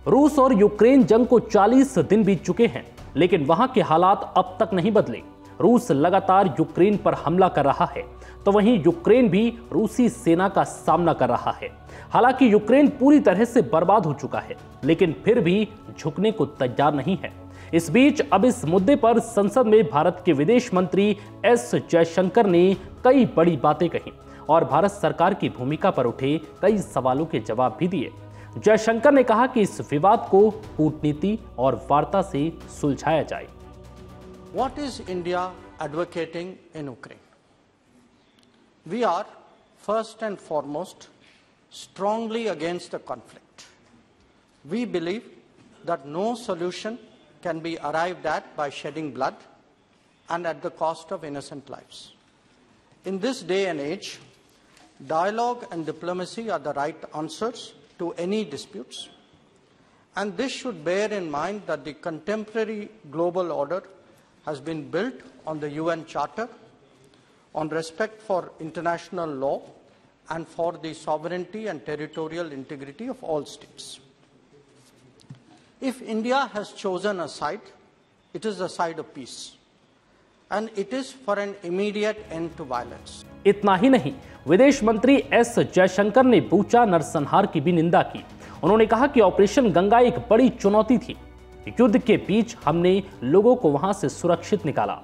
रूस और यूक्रेन जंग को 40 दिन बीत चुके हैं, लेकिन वहां के हालात अब तक नहीं बदले। रूस लगातार यूक्रेन पर हमला कर रहा है, तो वहीं यूक्रेन भी रूसी सेना का सामना कर रहा है। हालांकि यूक्रेन पूरी तरह से बर्बाद हो चुका है, लेकिन फिर भी झुकने को तैयार नहीं है। इस बीच अब इस मुद्दे पर संसद में भारत के विदेश मंत्री एस जयशंकर ने कई बड़ी बातें कही और भारत सरकार की भूमिका पर उठे कई सवालों के जवाब भी दिए। जयशंकर ने कहा कि इस विवाद को कूटनीति और वार्ता से सुलझाया जाए। What is India advocating in Ukraine? We are first and foremost strongly against the conflict. We believe that no solution can be arrived at by shedding blood and at the cost of innocent lives. In this day and age, dialogue and diplomacy are the right answers to any disputes, and this should bear in mind that the contemporary global order has been built on the UN Charter, on respect for international law, and for the sovereignty and territorial integrity of all states. If India has chosen a side, it is the side of peace, and it is for an immediate end to violence. इतना ही नहीं, विदेश मंत्री S Jaishankar ने Bucha नरसंहार की भी निंदा की। उन्होंने कहा कि ऑपरेशन गंगा एक बड़ी चुनौती थी। युद्ध के बीच हमने लोगों को वहां से सुरक्षित निकाला।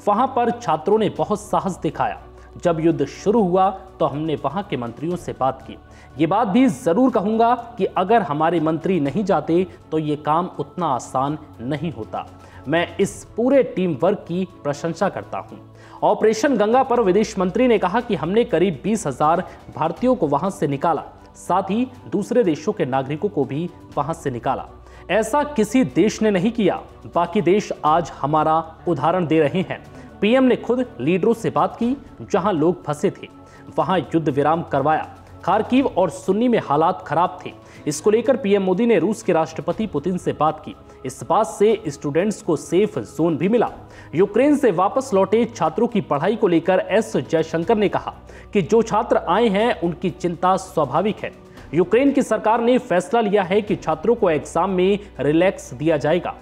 वहां पर छात्रों ने बहुत साहस दिखाया। जब युद्ध शुरू हुआ तो हमने वहां के मंत्रियों से बात की। ये बात भी जरूर कहूंगा कि अगर हमारे मंत्री नहीं जाते तो ये काम उतना आसान नहीं होता। मैं इस पूरे टीम वर्क की प्रशंसा करता हूं। ऑपरेशन गंगा पर विदेश मंत्री ने कहा कि हमने करीब 20,000 भारतीयों को वहां से निकाला, साथ ही दूसरे देशों के नागरिकों को भी वहां से निकाला। ऐसा किसी देश ने नहीं किया। बाकी देश आज हमारा उदाहरण दे रहे हैं। पीएम ने खुद लीडरों से बात की जहां लोग फंसे थे, वहां युद्ध विराम करवाया। खार्किव और सुन्नी में हालात खराब थे। इसको लेकर पीएम मोदी ने रूस के राष्ट्रपति पुतिन से बात की। इस बात से स्टूडेंट्स को सेफ जोन भी मिला। यूक्रेन से वापस लौटे छात्रों की पढ़ाई को लेकर एस जयशंकर ने कहा कि जो छात्र आए हैं उनकी चिंता स्वाभाविक है। यूक्रेन की सरकार ने फैसला लिया है कि छात्रों को एग्जाम में रिलैक्स दिया जाएगा।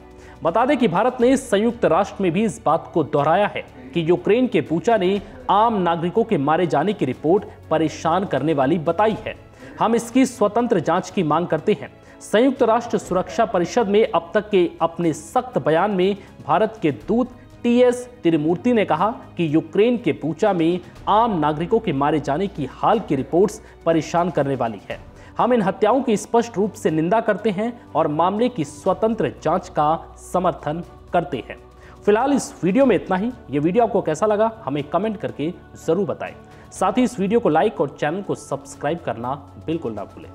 बता दें कि भारत ने संयुक्त राष्ट्र में भी इस बात को दोहराया है कि यूक्रेन के बूचा ने आम नागरिकों के मारे जाने की रिपोर्ट परेशान करने वाली बताई है। हम इसकी स्वतंत्र जांच की मांग करते हैं। संयुक्त राष्ट्र सुरक्षा परिषद में अब तक के अपने सख्त बयान में भारत के दूत टीएस तिरुमूर्ति ने कहा कि यूक्रेन के बूचा में आम नागरिकों के मारे जाने की हाल की रिपोर्ट्स परेशान करने वाली है। हम इन हत्याओं की स्पष्ट रूप से निंदा करते हैं और मामले की स्वतंत्र जांच का समर्थन करते हैं। फिलहाल इस वीडियो में इतना ही। ये वीडियो आपको कैसा लगा हमें कमेंट करके जरूर बताएं। साथ ही इस वीडियो को लाइक और चैनल को सब्सक्राइब करना बिल्कुल ना भूलें।